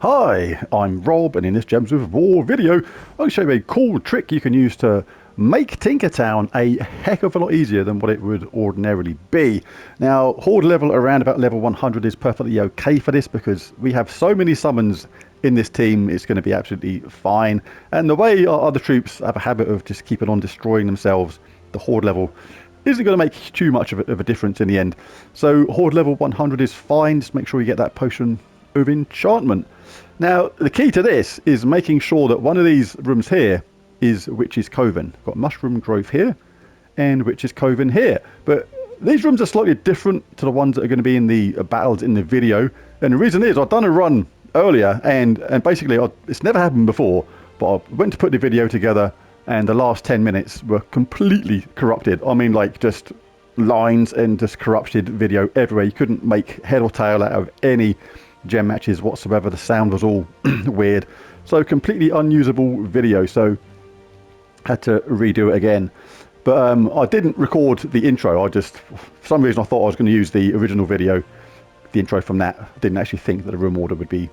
Hi, I'm Rob, and in this Gems of War video, I'll show you a cool trick you can use to make Tinkertown a heck of a lot easier than what it would ordinarily be. Now, horde level around about level 100 is perfectly okay for this because we have so many summons in this team, it's going to be absolutely fine. And the way our other troops have a habit of just keeping on destroying themselves, the horde level isn't going to make too much of a difference in the end. So horde level 100 is fine, just make sure you get that potion of enchantment. Now, the key to this is making sure that one of these rooms here is Witch's Coven. Got Mushroom Grove here and Witch's Coven here. But these rooms are slightly different to the ones that are going to be in the battles in the video. And the reason is I've done a run earlier and basically it's never happened before, but I went to put the video together and the last 10 minutes were completely corrupted. I mean, like just lines and just corrupted video everywhere. You couldn't make head or tail out of any gem matches whatsoever. The sound was all weird, so completely unusable video, so had to redo it again. But I didn't record the intro. I just, for some reason, I thought I was going to use the original video, the intro from that. I didn't actually think that the room order would be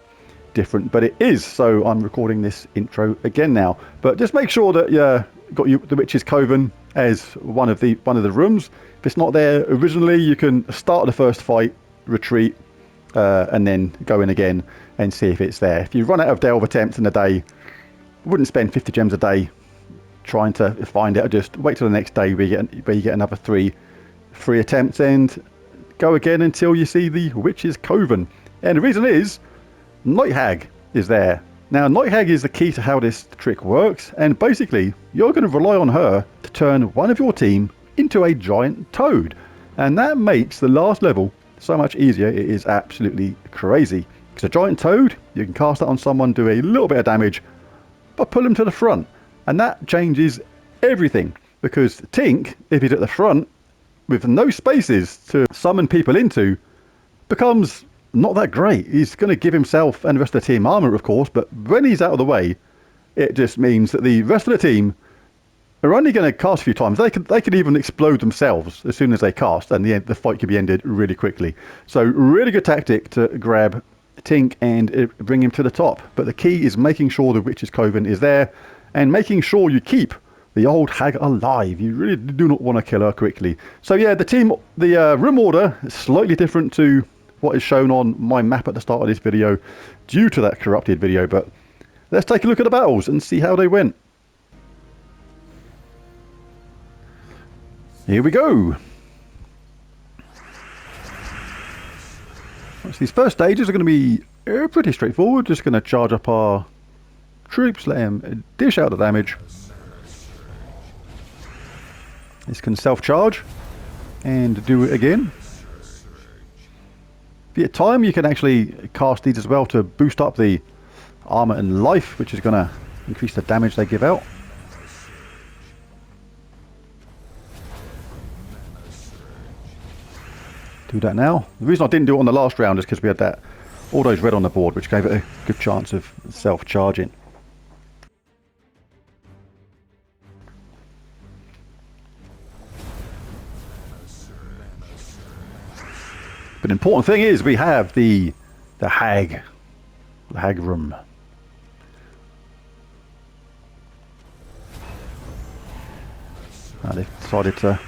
different, but it is, so I'm recording this intro again now. But just make sure that you got the Witch's Coven as one of the rooms. If it's not there originally, you can start the first fight, retreat, and then go in again and see if it's there. If you run out of delve attempts in a day, wouldn't spend 50 gems a day trying to find it. Just wait till the next day where you get another three attempts and go again until you see the Witch's Coven. And the reason is Night Hag is there. Now, Night Hag is the key to how this trick works, and basically you're going to rely on her to turn one of your team into a giant toad, and that makes the last level so much easier. It is absolutely crazy. Because a giant toad, you can cast that on someone, do a little bit of damage, but pull them to the front. And that changes everything. Because Tink, if he's at the front, with no spaces to summon people into, becomes not that great. He's going to give himself and the rest of the team armor, of course, but when he's out of the way, it just means that the rest of the team are only going to cast a few times. They could even explode themselves as soon as they cast, and the fight could be ended really quickly. So really good tactic to grab Tink and bring him to the top. But the key is making sure the Witch's Coven is there and making sure you keep the old hag alive. You really do not want to kill her quickly. So yeah, the room order is slightly different to what is shown on my map at the start of this video due to that corrupted video. But let's take a look at the battles and see how they went. Here we go. So these first stages are going to be pretty straightforward. Just going to charge up our troops, let them dish out the damage. This can self-charge and do it again. If you get time, you can actually cast these as well to boost up the armor and life, which is going to increase the damage they give out. Do that now. The reason I didn't do it on the last round is because we had all those red on the board, which gave it a good chance of self-charging. But the important thing is we have the hag room. They've decided to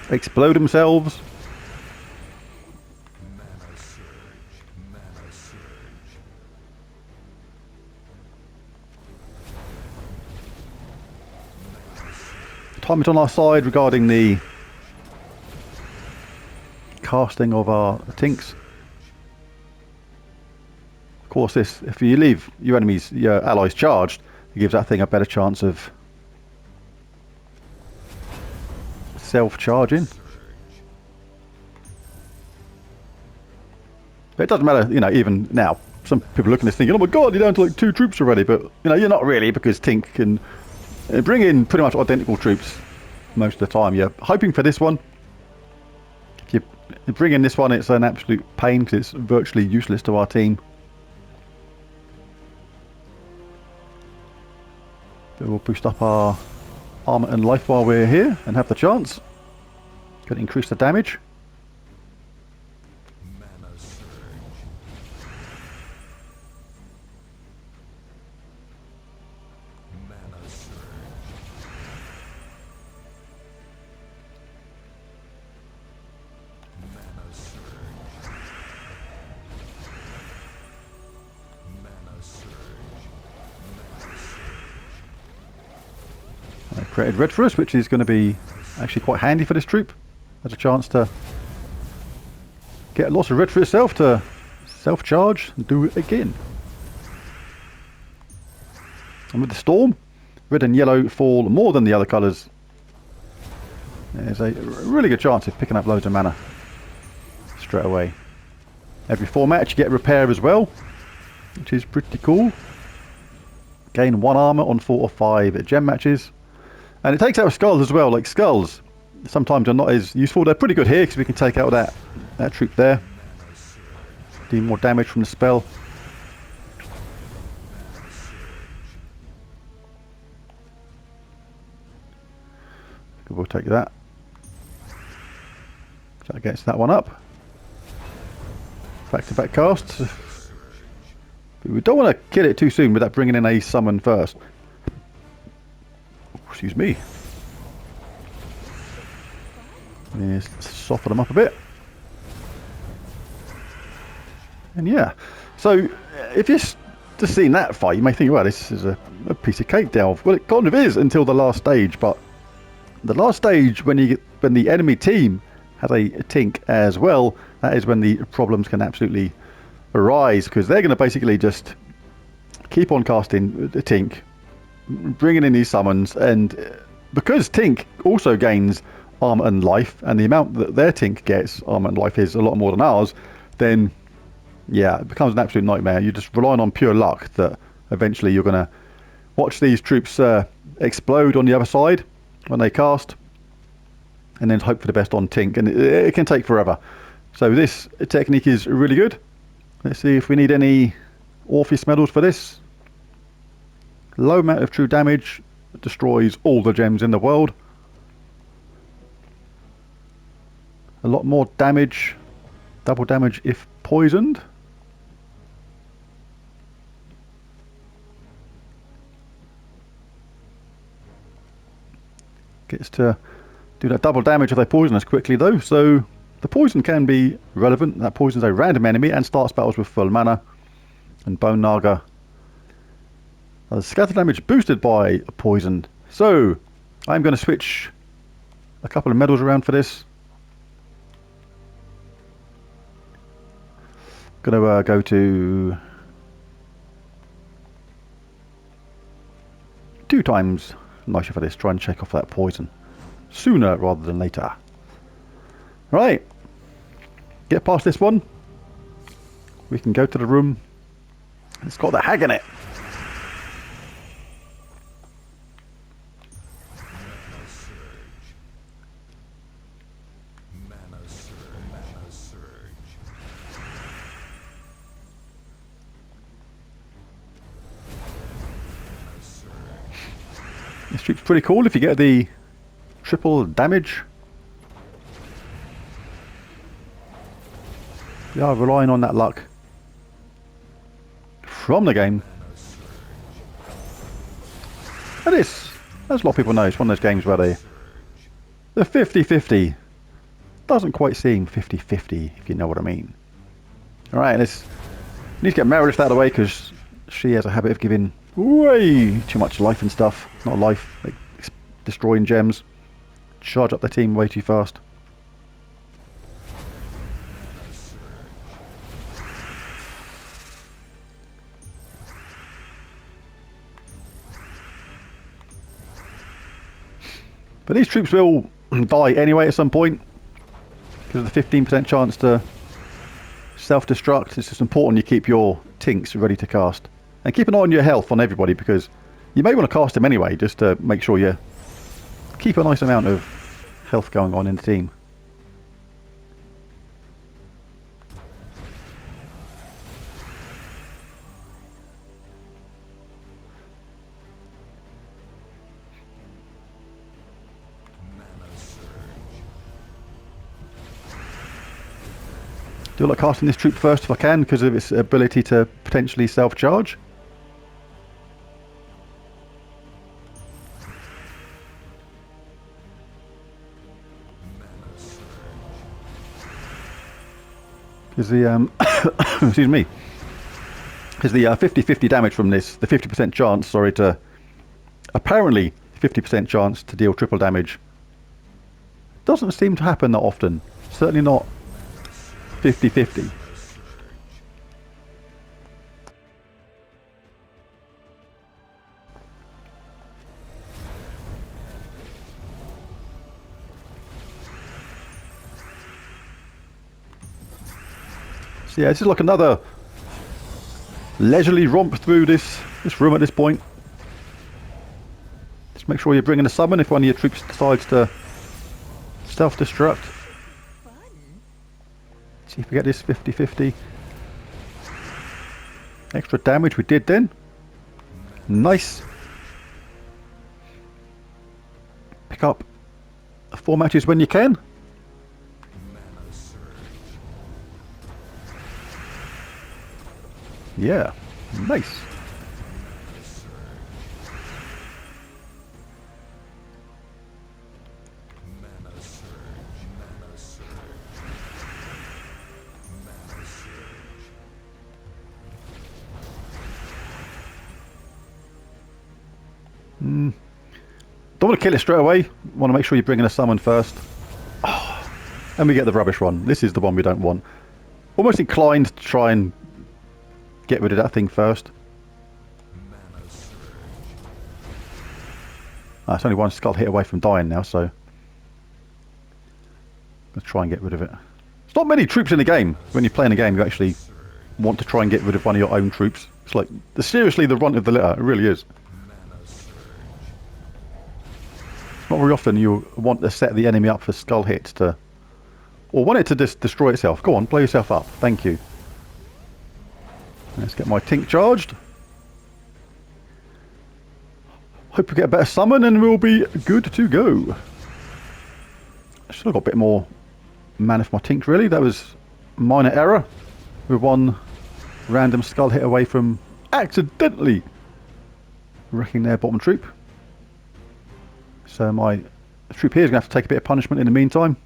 explode themselves. Time is on our side regarding the casting of our tinks. Of course, if you leave your allies charged, it gives that thing a better chance of self-charging. But it doesn't matter, even now. Some people looking at this thinking, oh my god, you're down to like 2 troops already, but you're not really, because Tink can bring in pretty much identical troops most of the time. You're hoping for this one. If you bring in this one, it's an absolute pain because it's virtually useless to our team. But we'll boost up our armor and life while we're here and have the chance. Going to increase the damage. created red for us, which is going to be actually quite handy for this troop. Has a chance to get lots of red for itself to self-charge and do it again. And with the storm, red and yellow fall more than the other colours. There's a really good chance of picking up loads of mana straight away. Every 4 match you get repair as well, which is pretty cool. Gain 1 armour on 4 or 5 gem matches. And it takes out skulls as well. Like skulls sometimes are not as useful. They're pretty good here because we can take out that troop there. Do more damage from the spell. We'll take that. So that gets that one up. Back-to-back casts. But we don't want to kill it too soon without bringing in a summon first. Excuse me. Let's soften them up a bit. And yeah. So if you're just seeing that fight, you may think, well, this is a piece of cake, Delve. Well, it kind of is until the last stage, but the last stage, when the enemy team has a tink as well, that is when the problems can absolutely arise, because they're going to basically just keep on casting the tink, bringing in these summons, and because tink also gains armor and life, and the amount that their tink gets armor and life is a lot more than ours, then yeah, it becomes an absolute nightmare. You're just relying on pure luck that eventually you're going to watch these troops explode on the other side when they cast, and then hope for the best on tink, and it can take forever. So this technique is really good. Let's see if we need any Orpheus medals for this. Low amount of true damage, destroys all the gems in the world. A lot more damage, double damage if poisoned. Gets to do that double damage if they poison us quickly though, so the poison can be relevant. That poisons a random enemy and starts battles with full mana. And Bone Naga, scatter damage boosted by poison. So I'm going to switch a couple of medals around for this. Going to go to 2 times nicer for this. Try and check off that poison sooner rather than later. Right, get past this one. We can go to the room. It's got the hag in it. This troop's pretty cool if you get the triple damage. We are relying on that luck from the game. And this, as a lot of people know, it's one of those games where the 50-50 doesn't quite seem 50-50, if you know what I mean. Alright, let's need to get Meredith out of the way because she has a habit of giving way too much life and stuff. Not life, like destroying gems. Charge up the team way too fast. But these troops will die anyway at some point because of the 15% chance to self-destruct. It's just important you keep your tinks ready to cast. And keep an eye on your health on everybody, because you may want to cast them anyway, just to make sure you keep a nice amount of health going on in the team. Do I like casting this troop first if I can, because of its ability to potentially self-charge. Because the excuse me, because the 50-50 damage from this, the 50% chance, sorry, to apparently 50% chance to deal triple damage. Doesn't seem to happen that often. Certainly not 50-50. So yeah, this is like another leisurely romp through this room at this point. Just make sure you're bringing a summon if one of your troops decides to self-destruct. See if we get this 50-50. Extra damage we did then. Nice. Pick up 4 matches when you can. Yeah, nice. Don't want to kill it straight away. Want to make sure you bring in a summon first. Oh, and we get the rubbish one. This is the one we don't want. Almost inclined to try and get rid of that thing first. It's only one skull hit away from dying now, so let's try and get rid of it. There's not many troops in the game. When you're playing a game, you actually want to try and get rid of one of your own troops. It's like, seriously, the runt of the litter. It really is. Not very often you want to set the enemy up for skull hits to... or want it to just destroy itself. Go on, blow yourself up. Thank you. Let's get my Tink charged. Hope we get a better summon and we'll be good to go. I should have got a bit more mana for my Tink really. That was minor error. With one random skull hit away from accidentally wrecking their bottom troop. So my troop here is going to have to take a bit of punishment in the meantime.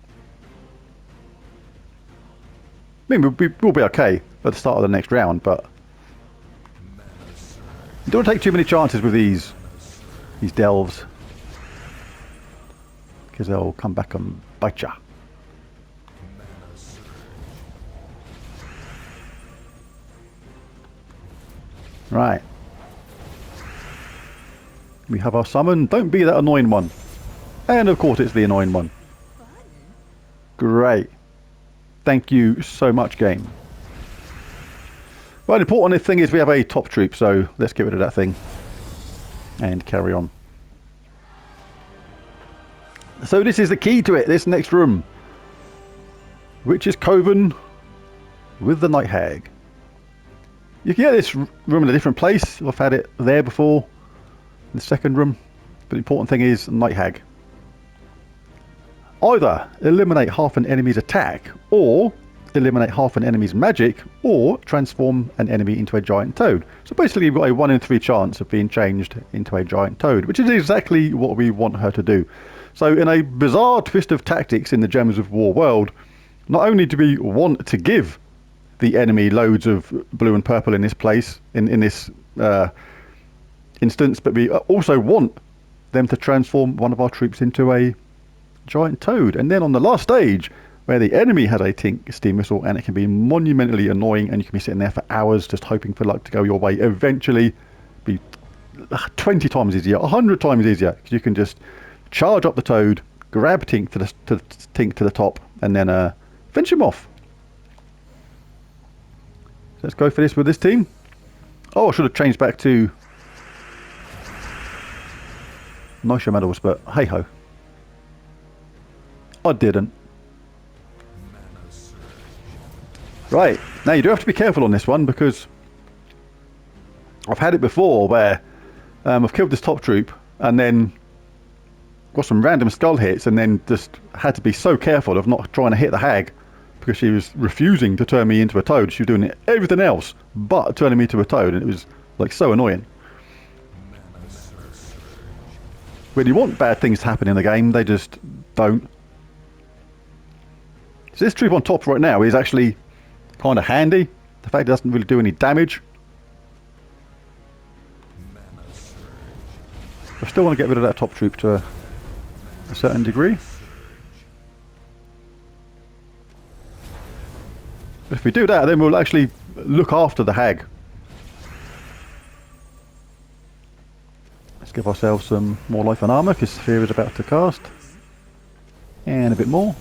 I mean, we'll be okay at the start of the next round, but you don't want to take too many chances with these delves, because they'll come back and bite ya. Right. We have our summon. Don't be that annoying one. And of course it's the annoying one. Great. Thank you so much, game. Well, the important thing is we have a top troop, so let's get rid of that thing. And carry on. So this is the key to it, this next room. Which is Coven with the Night Hag. You can get this room in a different place. I've had it there before. The second room, but the important thing is Night Hag. Either eliminate half an enemy's attack, or eliminate half an enemy's magic, or transform an enemy into a giant toad. So basically you've got a 1 in 3 chance of being changed into a giant toad, which is exactly what we want her to do. So in a bizarre twist of tactics in the Gems of War world, not only do we want to give the enemy loads of blue and purple in this place, in this instance, but we also want them to transform one of our troops into a giant toad. And then on the last stage, where the enemy has a Tink steam whistle, and it can be monumentally annoying, and you can be sitting there for hours just hoping for luck to go your way, eventually be 20 times easier, 100 times easier, because you can just charge up the toad, grab Tink to the top, and then finish him off. So let's go for this with this team. Oh, I should have changed back to nicer medals, but hey ho. I didn't. Right, now you do have to be careful on this one, because I've had it before where I've killed this top troop and then got some random skull hits, and then just had to be so careful of not trying to hit the hag, because she was refusing to turn me into a toad. She was doing everything else but turning me to a toad, and it was like so annoying. When you want bad things to happen in the game, they just don't. So this troop on top right now is actually kind of handy. The fact it doesn't really do any damage. I still want to get rid of that top troop to a certain degree. If we do that, then we'll actually look after the hag. Let's give ourselves some more life and armour, because Sphere is about to cast. And a bit more.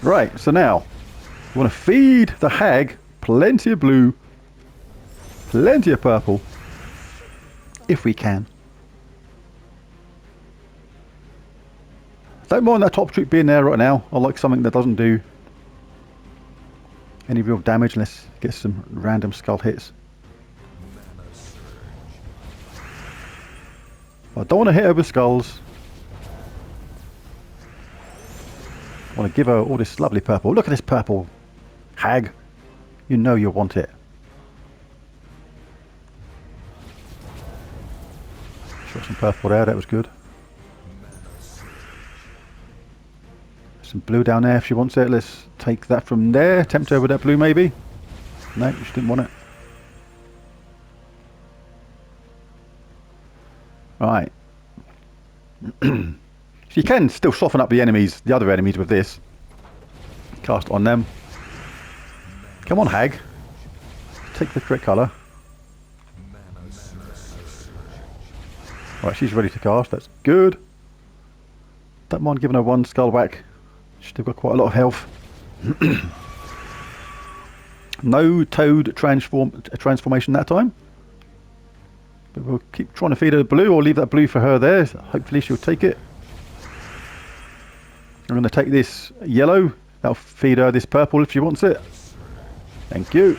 Right, so now we want to feed the hag plenty of blue, plenty of purple, if we can. Don't mind that top troop being there right now. I like something that doesn't do any real damage unless it gets some random skull hits. I don't want to hit her with skulls. I want to give her all this lovely purple. Look at this purple, hag. You know you want it. Shot some purple there, that was good. Some blue down there if she wants it. Let's take that from there. Tempt her with that blue maybe. No, she didn't want it. Right. So you can still soften up the enemies, the other enemies with this. Cast on them. Come on, hag. Take the correct colour. Right, she's ready to cast. That's good. Don't mind giving her one skull whack. She's still got quite a lot of health. No toad transformation that time. But we'll keep trying to feed her blue, or leave that blue for her there. Hopefully she'll take it. I'm going to take this yellow. That'll feed her this purple if she wants it. Thank you.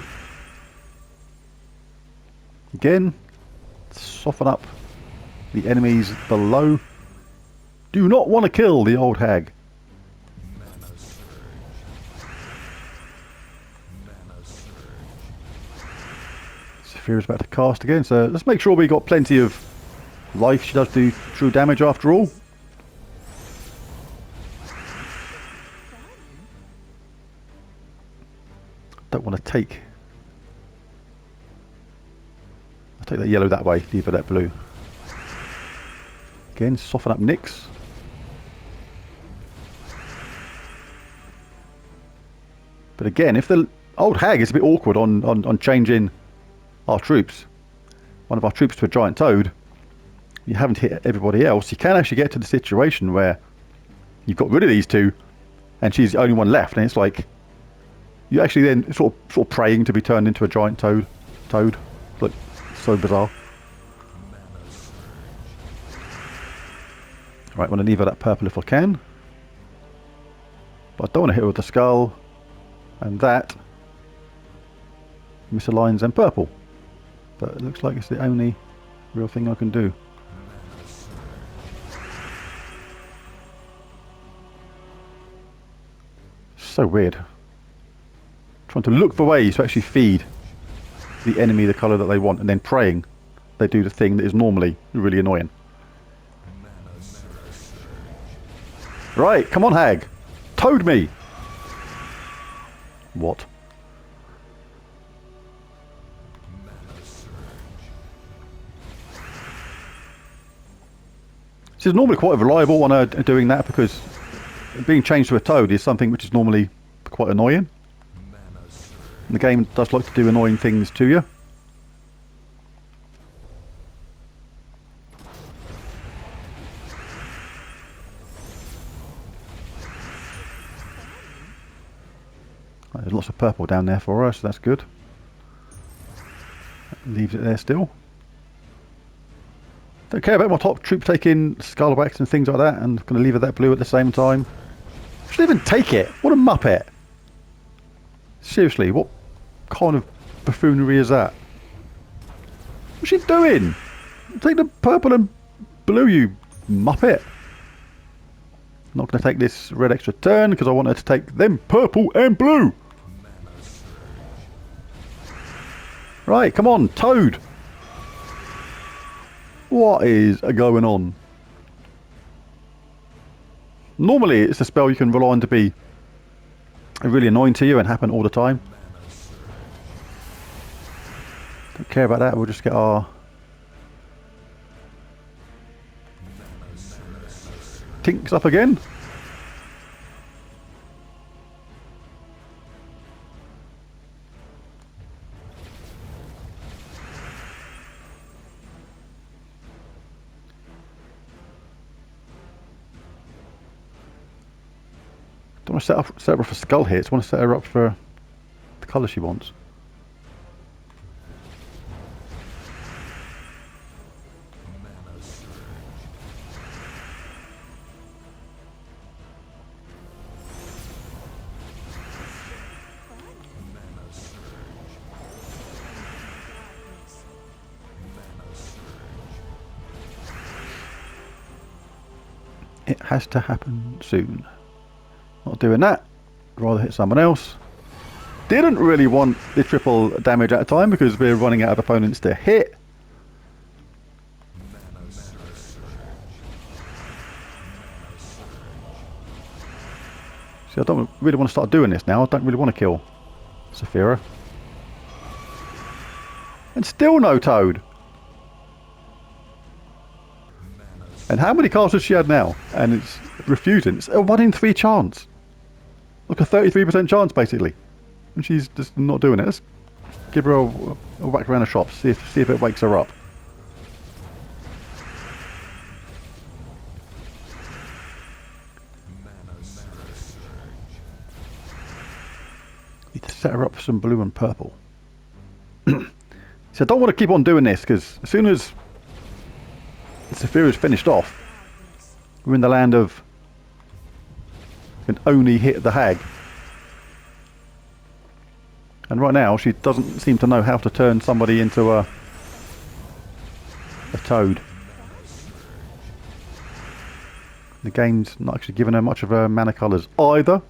Again, soften up the enemies below. Do not want to kill the old hag. Saphira is about to cast again, so let's make sure we got plenty of life. She does do true damage after all. Don't want to take. I'll take that yellow that way, leave her that blue. Again, soften up Nyx. But again, if the old hag is a bit awkward on changing our troops, one of our troops to a giant toad, you haven't hit everybody else, you can actually get to the situation where you've got rid of these two and she's the only one left, and it's like you actually then sort of praying to be turned into a giant toad. Like, so bizarre. Right, I want to leave her that purple if I can. But I don't want to hit her with the skull. And that misaligns and purple. But it looks like it's the only real thing I can do. So weird. Trying to look for ways to actually feed the enemy the colour that they want, and then praying they do the thing that is normally really annoying. Right, come on, hag. Toad me. What? She's normally quite reliable on her doing that, because being changed to a toad is something which is normally quite annoying. And the game does like to do annoying things to you. There's lots of purple down there for us, so that's good. Leaves it there still. Don't care about my top troop taking skull wax and things like that, and going to leave it that blue at the same time. She didn't even take it. What a muppet. Seriously, what kind of buffoonery is that? What's she doing? Take the purple and blue, you muppet. I'm not going to take this red extra turn because I want her to take them purple and blue. Right, come on, Toad. What is going on? Normally it's a spell you can rely on to be really annoying to you and happen all the time. Don't care about that, we'll just get our tinks up again. Don't want to set her up for skull here, I just want to set her up for the colour she wants. It has to happen soon. Not doing that. Rather hit someone else. Didn't really want the triple damage at a time because we're running out of opponents to hit. See, I don't really want to start doing this now. I don't really want to kill Saphira. And still no Toad. And how many cards has she had now? And it's refusing. It's a 1 in 3 chance. Like a 33% chance, basically. And she's just not doing it. Let's give her a whack around the shop. See if it wakes her up. Need to set her up for some blue and purple. So I don't want to keep on doing this because as soon as Saphira's finished off, we're in the land of can only hit the hag. And right now she doesn't seem to know how to turn somebody into a toad. The game's not actually giving her much of her mana colours either.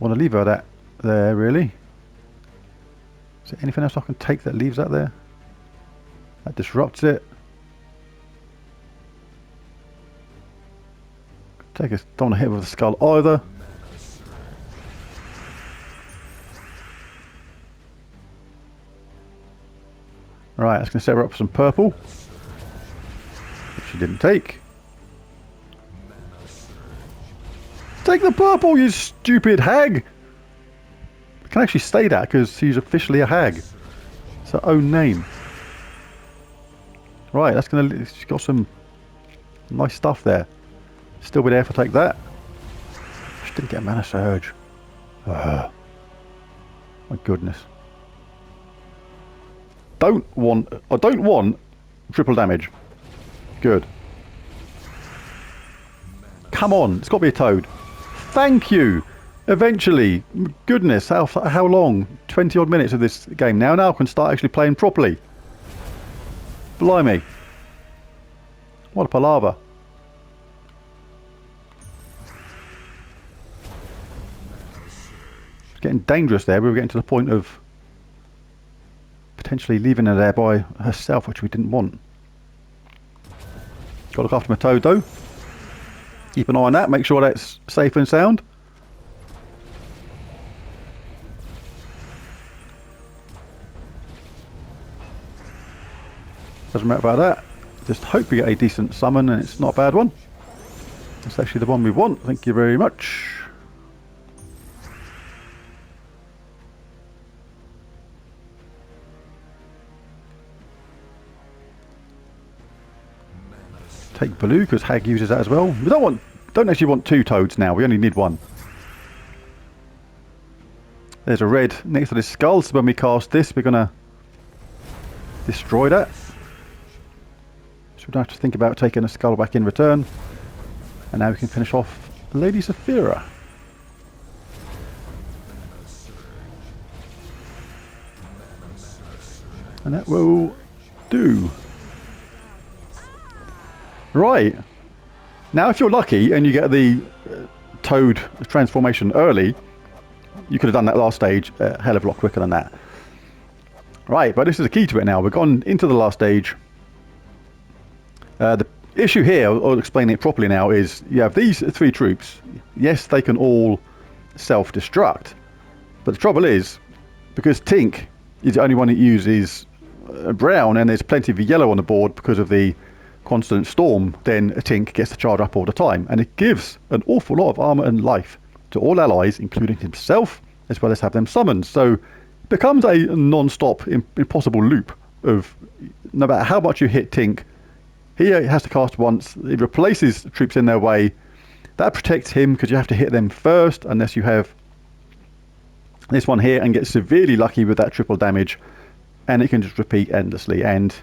Want to leave her that there really. Is there anything else I can take that leaves that there? That disrupts it. Take a, don't want to hit with the skull either. Right, that's going to set her up for some purple, which she didn't take. Take the purple, you stupid hag! I can actually say that because she's officially a hag. It's her own name. Right, that's going to. She's got some nice stuff there. Still be there if I take that. She didn't get a mana surge. My goodness. I don't want triple damage. Good. Come on, it's got to be a toad. Thank you. Eventually. Goodness, how long? 20 odd minutes of this game now. Now I can start actually playing properly. Blimey. What a palaver. It's getting dangerous there. We were getting to the point of potentially leaving her there by herself, which we didn't want. Got to look after my toad though. Keep an eye on that, make sure that's safe and sound. Doesn't matter about that. Just hope we get a decent summon and it's not a bad one. That's actually the one we want, thank you very much. Take blue because Hag uses that as well. We don't actually want 2 toads now. We only need 1. There's a red next to this skull. So when we cast this, we're gonna destroy that. So we don't have to think about taking a skull back in return. And now we can finish off Lady Saphira. And that will do. Right. Now if you're lucky and you get the toad transformation early, you could have done that last stage a hell of a lot quicker than that. Right, but this is the key to it now. We've gone into the last stage. The issue here, I'll explain it properly now, is you have these 3 troops. Yes, they can all self-destruct, but the trouble is, because Tink is the only one that uses brown and there's plenty of yellow on the board because of the constant storm, then Tink gets to charge up all the time, and it gives an awful lot of armor and life to all allies, including himself, as well as have them summoned. So it becomes a non-stop impossible loop of no matter how much you hit Tink, he has to cast once. It replaces troops in their way. That protects him because you have to hit them first, unless you have this one here and get severely lucky with that triple damage, and it can just repeat endlessly, and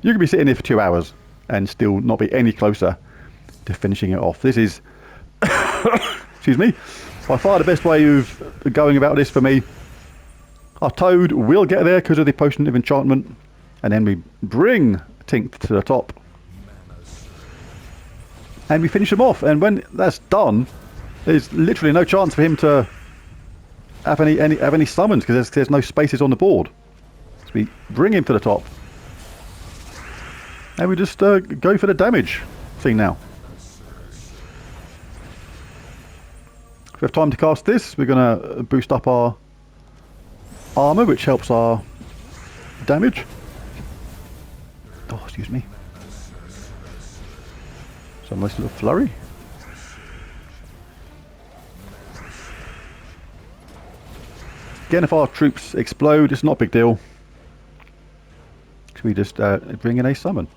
you can be sitting here for 2 hours and still not be any closer to finishing it off. This is excuse me, by far the best way of going about this for me. Our Toad will get there because of the Potion of Enchantment, and then we bring Tink to the top and we finish him off. And when that's done, there's literally no chance for him to have any summons because there's no spaces on the board. So we bring him to the top and we just go for the damage thing now. If we have time to cast this, we're going to boost up our armor, which helps our damage. Oh, excuse me. Some nice little flurry. Again, if our troops explode, it's not a big deal. We just bring in a summon.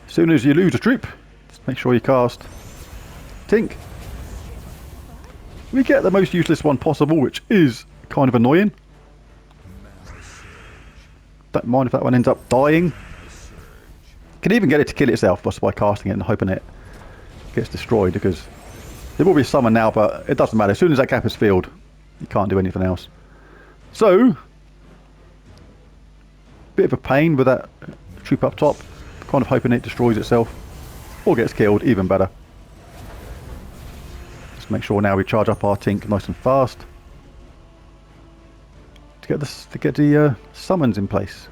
As soon as you lose a troop, just make sure you cast Tink. We get the most useless one possible, which is kind of annoying. Don't mind if that one ends up dying. Can even get it to kill itself just by casting it and hoping it gets destroyed, because there will be a summon now, but it doesn't matter. As soon as that gap is filled, you can't do anything else. So, bit of a pain with that troop up top. Kind of hoping it destroys itself or gets killed, even better. Just make sure now we charge up our Tink nice and fast to get the summons in place.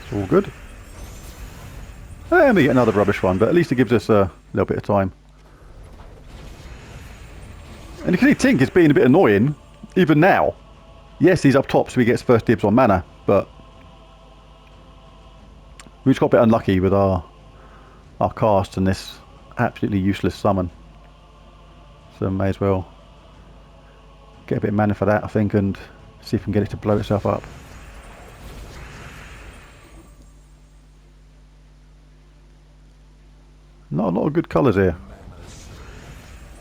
It's all good. And we get another rubbish one, but at least it gives us a little bit of time. And you can see Tink is being a bit annoying, even now. Yes, he's up top, so he gets first dibs on mana, but we just got a bit unlucky with our cast and this absolutely useless summon. So may as well get a bit of mana for that, I think, and see if we can get it to blow itself up. Not a lot of good colours here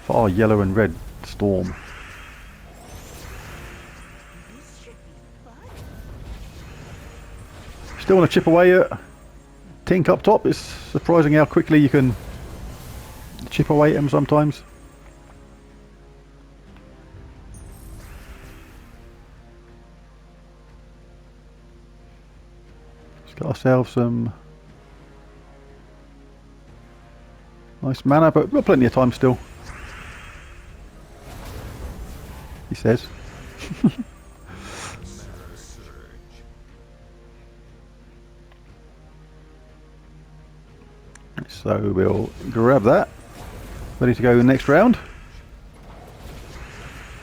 for our yellow and red storm. Still want to chip away at Tink up top. It's surprising how quickly you can chip away at him sometimes. Let's get ourselves some nice mana, but we've got plenty of time still, he says. So we'll grab that, ready to go next round.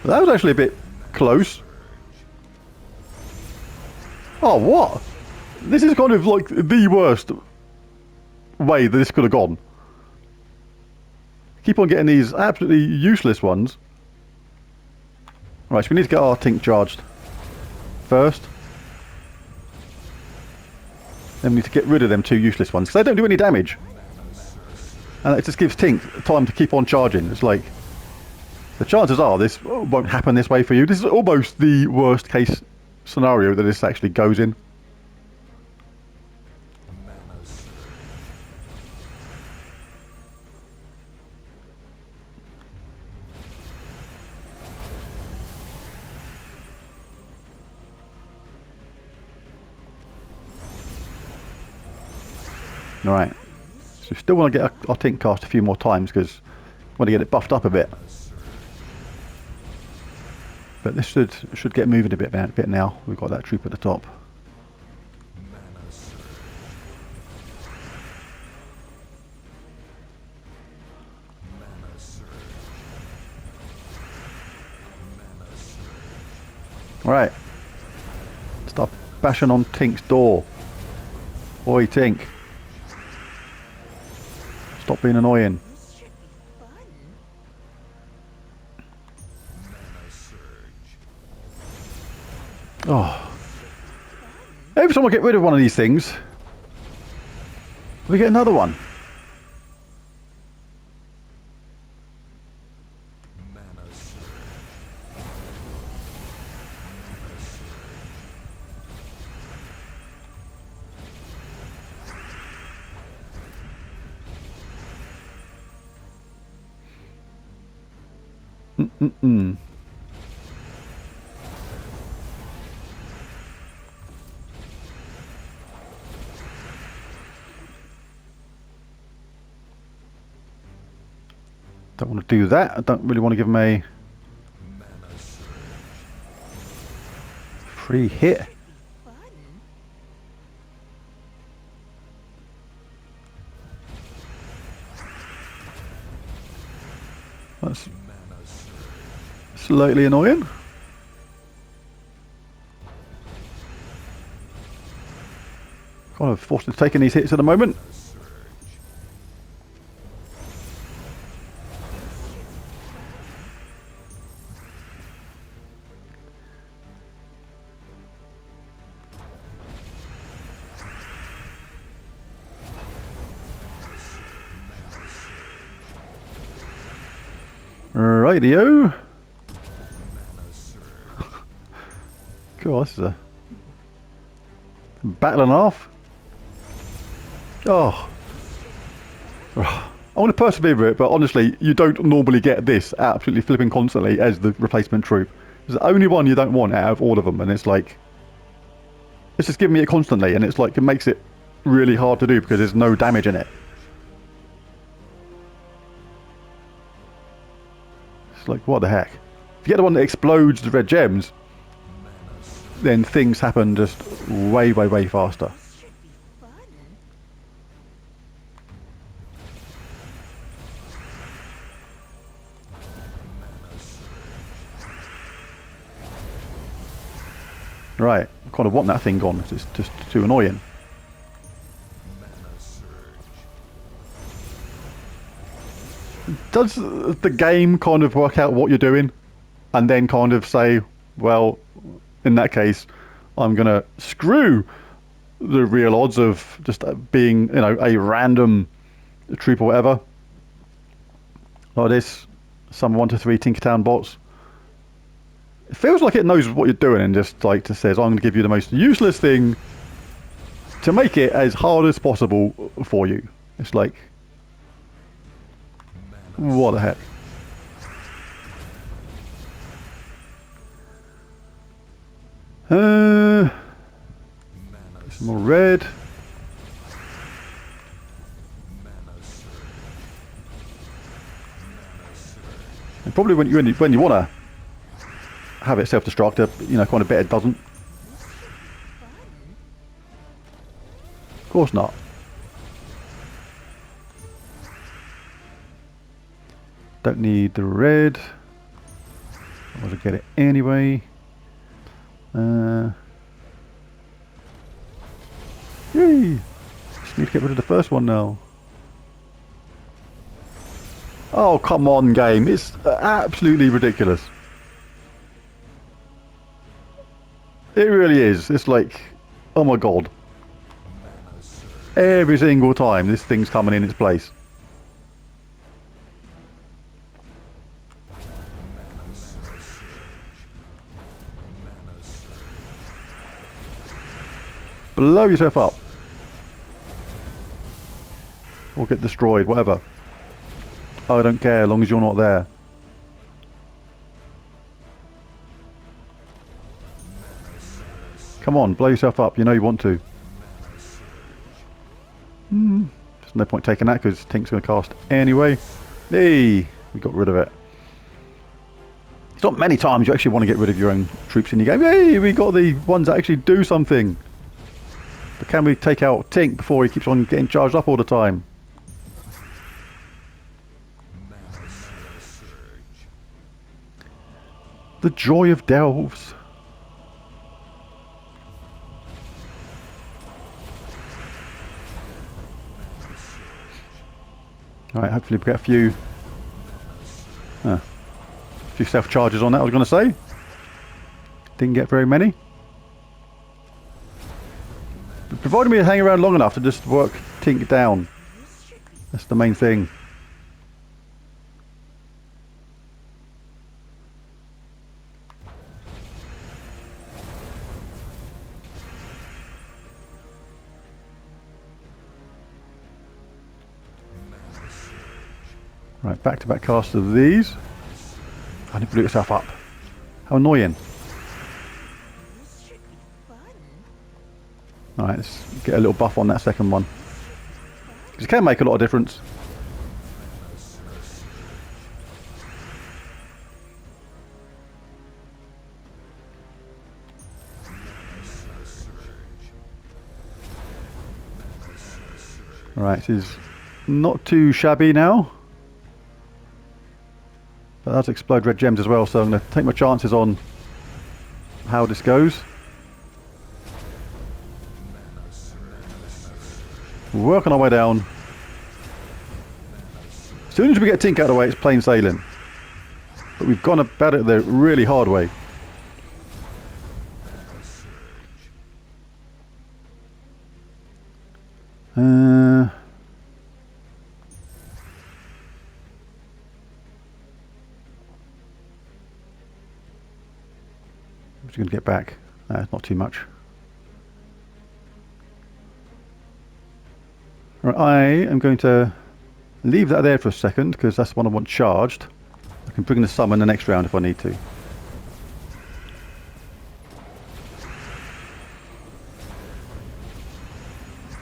That was actually a bit close. Oh, what? This is kind of like the worst way that this could have gone. Keep on getting these absolutely useless ones. Right, so we need to get our Tink charged first. Then we need to get rid of them 2 useless ones, because they don't do any damage. And it just gives Tink time to keep on charging. It's like, the chances are this won't happen this way for you. This is almost the worst case scenario that this actually goes in. Alright. So we still want to get our tink cast a few more times because we want to get it buffed up a bit. But this should get moving a bit now. We've got that troop at the top. Alright. Start bashing on Tink's door. Oi, Tink. Stop being annoying. Oh. Every time I get rid of one of these things, we get another one. Mm-mm-mm. Don't want to do that. I don't really want to give him a free hit. That's slightly annoying. Kind of forced to take these hits at the moment. Rightio. God, this is a battle and a half. Oh. I want to persevere with it, but honestly, you don't normally get this absolutely flipping constantly as the replacement troop. There's the only one you don't want out of all of them, and it's like... It's just giving me it constantly, and it's like, it makes it really hard to do because there's no damage in it. It's like, what the heck? If you get the one that explodes the red gems, then things happen just way, way, way faster. Right, I kind of want that thing gone, it's just too annoying. Does the game kind of work out what you're doing and then kind of say, well, in that case, I'm going to screw the real odds of just being, you know, a random troop or whatever. Like this, some 1 to 3 Tinkertown bots. It feels like it knows what you're doing and just like just says, I'm going to give you the most useless thing to make it as hard as possible for you. It's like, what the heck? Some more red. And probably when you want to have it self-destruct, you know, kind of bet it doesn't. Of course not. Don't need the red. I want to get it anyway. Yay! Just need to get rid of the first one now. Oh, come on, game. It's absolutely ridiculous. It really is. It's like, oh my god. Every single time this thing's coming in its place. Blow yourself up. Or get destroyed, whatever. I don't care, as long as you're not there. Come on, blow yourself up, you know you want to. There's no point taking that because Tink's going to cast anyway. Hey, we got rid of it. It's not many times you actually want to get rid of your own troops in your game. Hey, we got the ones that actually do something. But can we take out Tink before he keeps on getting charged up all the time? The joy of delves. Alright, hopefully we get a few self-charges on that, I was going to say. Didn't get very many. But provided me hang around long enough to just work Tink down. That's the main thing. Right, back-to-back cast of these. I need to blew yourself up. How annoying. Alright, let's get a little buff on that second one. Because it can make a lot of difference. Alright, this is not too shabby now. But that's explode red gems as well, so I'm going to take my chances on how this goes. Working our way down. As soon as we get Tink out of the way, it's plain sailing. But we've gone about it the really hard way. What's going to get back? Not too much. Right, I am going to leave that there for a second because that's the one I want charged. I can bring the summon the next round if I need to.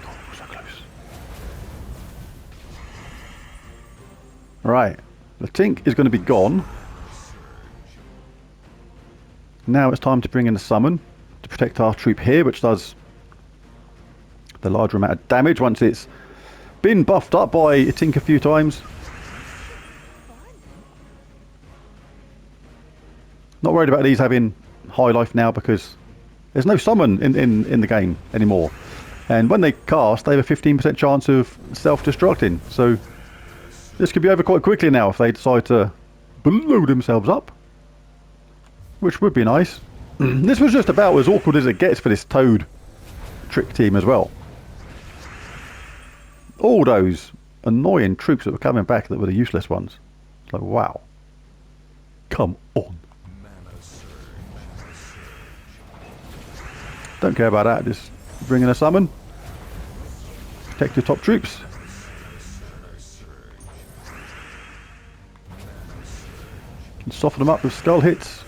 Oh, so close. Right, the Tink is going to be gone. Now it's time to bring in the summon to protect our troop here, which does the larger amount of damage once it's been buffed up by a Tink a few times. Not worried about these having high life now because there's no summon in the game anymore. And when they cast, they have a 15% chance of self-destructing. So this could be over quite quickly now if they decide to blow themselves up. Which would be nice. This was just about as awkward as it gets for this Toad trick team as well. All those annoying troops that were coming back that were the useless ones. It's like, wow. Come on. Don't care about that, just bring in a summon. Protect your top troops. Can soften them up with skull hits.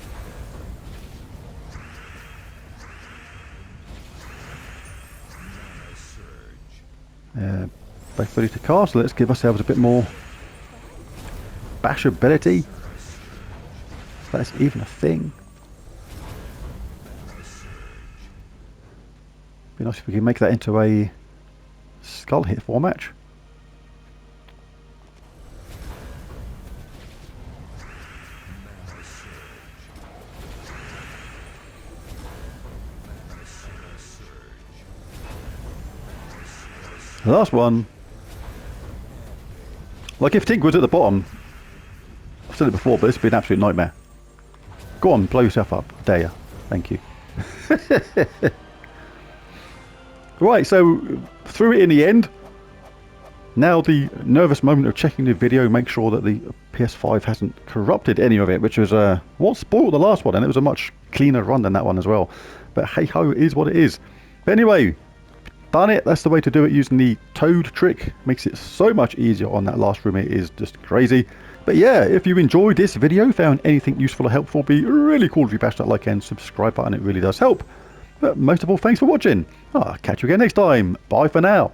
Both ready to cast, so let's give ourselves a bit more bashability. That's even a thing. Be nice if we can make that into a skull hit for match. The last one. Like if Tink was at the bottom, I've said it before, but this would be an absolute nightmare. Go on, blow yourself up. I dare you. Thank you. Right, so through it in the end. Now the nervous moment of checking the video, make sure that the PS5 hasn't corrupted any of it, which was what spoiled the last one, and it was a much cleaner run than that one as well. But hey ho, it is what it is. But anyway, done it. That's the way to do it using the Toad trick. Makes it so much easier on that last room. It is just crazy. But yeah, if you enjoyed this video, found anything useful or helpful, be really cool if you bash that like and subscribe button. It really does help. But most of all, thanks for watching. I'll catch you again next time. Bye for now.